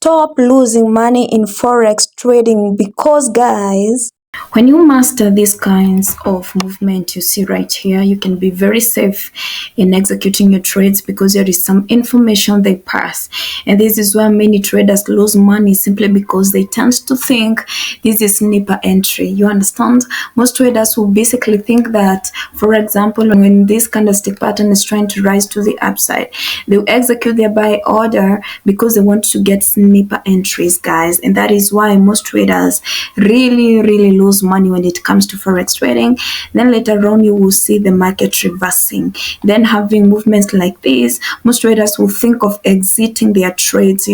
Stop losing money in forex trading, because guys, when you master these kinds of movement you see right here, you can be very safe in executing your trades because there is some information they pass. And this is where many traders lose money, simply because they tend to think this is snipper entry. You understand? Most traders will basically think that, for example, when this candlestick pattern is trying to rise to the upside, they'll execute their buy order because they want to get snipper entries, guys. And that is why most traders really lose money when it comes to forex trading. Then later on you will see the market reversing, then having movements like this. Most traders will think of exiting their trades,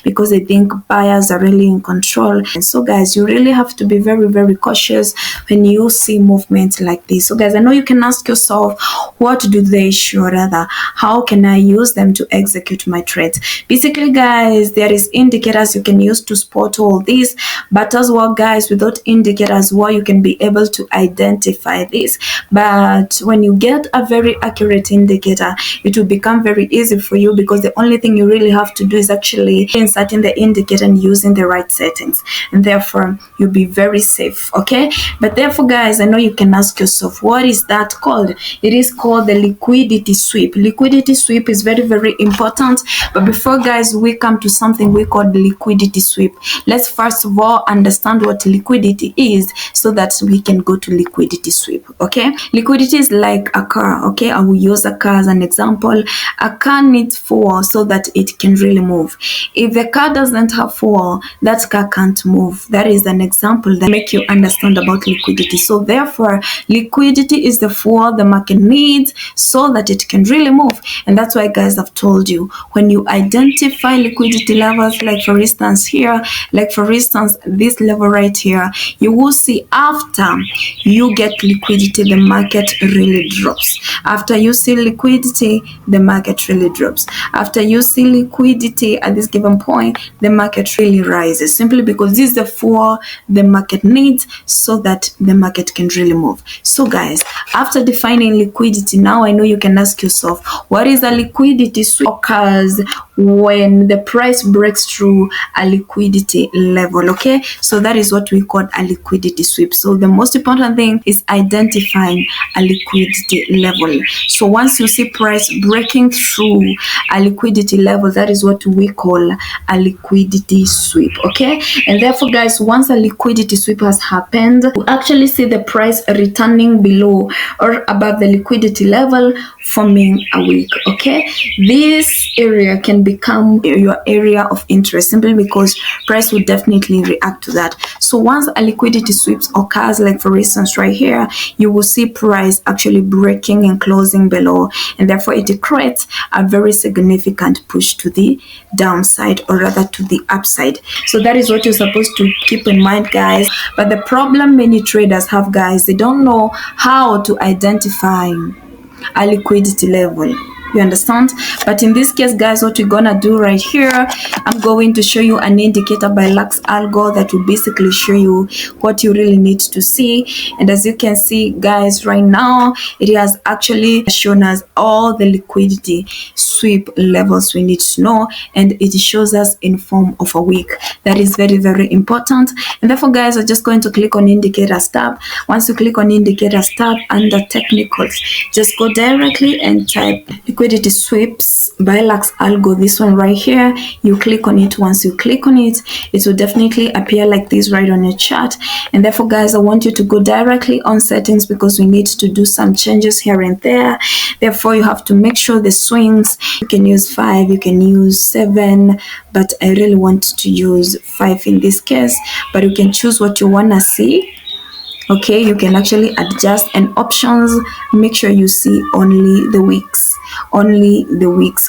because they think buyers are really in control. And so guys, you really have to be very cautious when you see movements like this. So guys, I know you can ask yourself, what do they show? Rather, how can I use them to execute my trades? Basically guys, there is indicators you can use to spot all this, but as well guys, without indicators, you can be able to identify this. But when you get a very accurate indicator, it will become very easy for you, because the only thing you really have to do is actually inserting the indicator and using the right settings, and therefore you'll be very safe. Okay, but therefore guys, I know you can ask yourself, what is that called? It is called the liquidity sweep. Liquidity sweep is very important. But before guys we come to something we call the liquidity sweep, let's first of all understand what liquidity is, so that we can go to liquidity sweep. Okay, liquidity is like a car. Okay, I will use a car as an example. A car needs fuel so that it can really move. If the car doesn't have fuel, that car can't move. That is an example that make you understand about liquidity. So therefore, liquidity is the fuel the market needs so that it can really move. And that's why guys, I've told you, when you identify liquidity levels, like for instance here, this level right here, you will see after you get liquidity, the market really drops. After you see liquidity, the market really drops. After you see liquidity at this given point, the market really rises, simply because this is the fuel the market needs so that the market can really move. So guys, after defining liquidity, now I know you can ask yourself, what is a liquidity sweep? Occurs when the price breaks through a liquidity level. Okay, so that is what we call a liquidity sweep. So the most important thing is identifying a liquidity level. So once you see price breaking through a liquidity level, that is what we call a liquidity sweep. Okay, and therefore guys, once a liquidity sweep has happened, we actually see the price returning below or above the liquidity level, forming a wick. Okay, this area can become your area of interest, simply because price will definitely react to that. So once a liquidity sweeps occurs, like for instance right here, you will see price actually breaking and closing below, and therefore it creates a very significant push to the downside, or rather to the upside. So that is what you're supposed to keep in mind guys. But the problem many traders have guys, they don't know how to identify a liquidity level. You understand? But in this case guys, what we're gonna do right here, I'm going to show you an indicator by LUXALGO that will basically show you what you really need to see. And as you can see guys, right now it has actually shown us all the liquidity sweep levels we need to know, and it shows us in form of a wick. That is very important. And therefore guys, we're just going to click on indicators tab. Once you click on indicators tab, under technicals, just go directly and type liquidity sweeps by LUXALGO, this one right here. You click on it. Once you click on it, it will definitely appear like this right on your chart. And therefore guys, I want you to go directly on settings, because we need to do some changes here and there. Therefore you have to make sure the swings, you can use 5, you can use 7, but I really want to use 5 in this case. But you can choose what you want to see. Okay, you can actually adjust, and options, make sure you see only the wicks.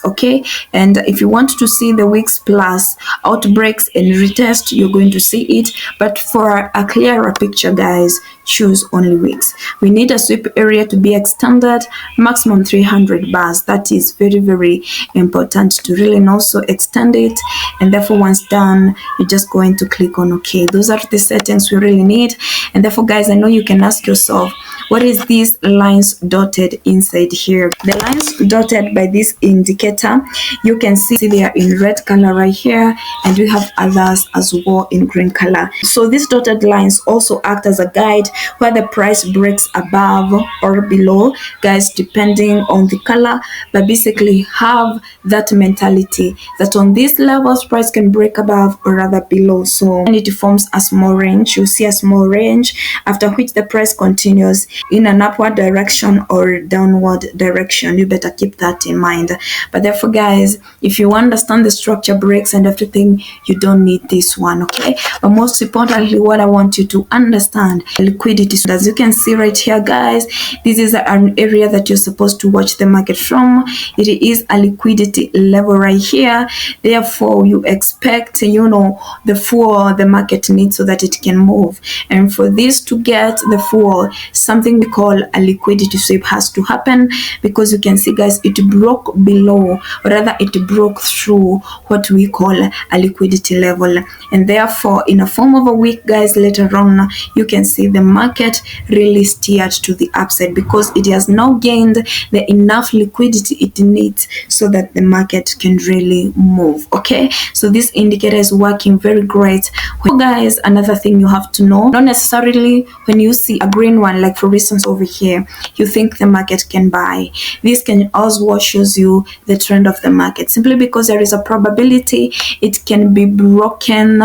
Okay, and if you want to see the wicks plus outbreaks and retest, you're going to see it. But for a clearer picture guys, choose only wicks. We need a sweep area to be extended maximum 300 bars. That is very important to really also extend it. And therefore once done, you're just going to click on OK. Those are the settings we really need. And therefore guys, I know you can ask yourself, What is these lines dotted inside here? The lines dotted by this indicator, you can see they are in red color right here, and we have others as well in green color. So these dotted lines also act as a guide where the price breaks above or below, guys, depending on the color, but basically have that mentality that on these levels price can break above or rather below. So and it forms a small range. You see a small range, after which the price continues in an upward direction or downward direction. You better keep that in mind. But therefore, guys, if you understand the structure breaks and everything, you don't need this one, okay? But most importantly, what I want you to understand, liquidity. So as you can see right here, guys, this is an area that you're supposed to watch the market from. It is a liquidity level right here. Therefore, you expect, the fuel the market needs so that it can move. And for this to get the fuel, something we call a liquidity sweep has to happen, because you can see, guys, it broke below, or rather it broke through what we call a liquidity level. And therefore, in a form of a wick, guys, later on, you can see the market really steered to the upside because it has now gained the enough liquidity it needs so that the market can really move, okay? So this indicator is working very great. Guys, another thing you have to know, not necessarily when you see a green one, like for instance over here, you think the market can buy. This can also shows you the trend of the market, simply because there is a probability it can be broken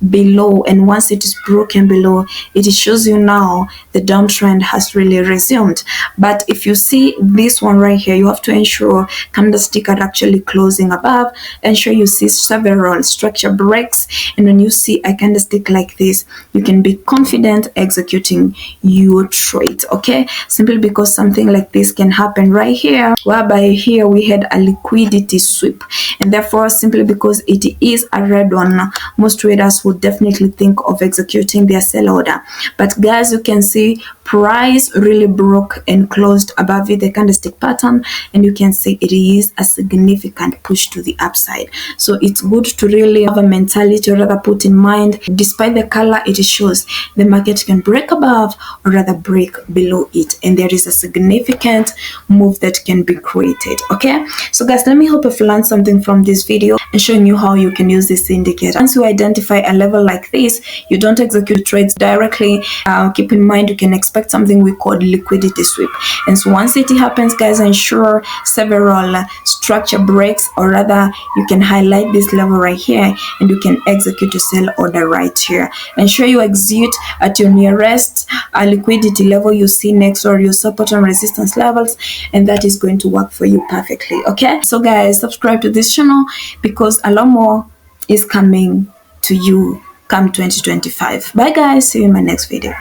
below, and once it is broken below, it shows you now the downtrend has really resumed. But if you see this one right here, you have to ensure candlestick are actually closing above, ensure you see several structure breaks, and when you see a candlestick like this, you can be confident executing your trade, okay? Simply because something like this can happen right here, whereby here we had a liquidity sweep, and therefore simply because it is a red one, most traders would definitely think of executing their sell order. But guys, you can see price really broke and closed above the candlestick pattern, and you can see it is a significant push to the upside. So it's good to really have a mentality, or rather put in mind, despite the color it shows, the market can break above or rather break below it, and there is a significant move that can be created, okay? So guys, let me hope you've learned something from this video and showing you how you can use this indicator. Once you identify a level like this, you don't execute trades directly. Keep in mind you can expect something we call liquidity sweep, and so once it happens, guys, ensure several structure breaks, or rather you can highlight this level right here and you can execute a sell order right here. Ensure you execute at your nearest liquidity level you see next, or your support and resistance levels, and that is going to work for you perfectly, okay? So guys, subscribe to this channel because a lot more is coming to you come 2025. Bye guys, see you in my next video.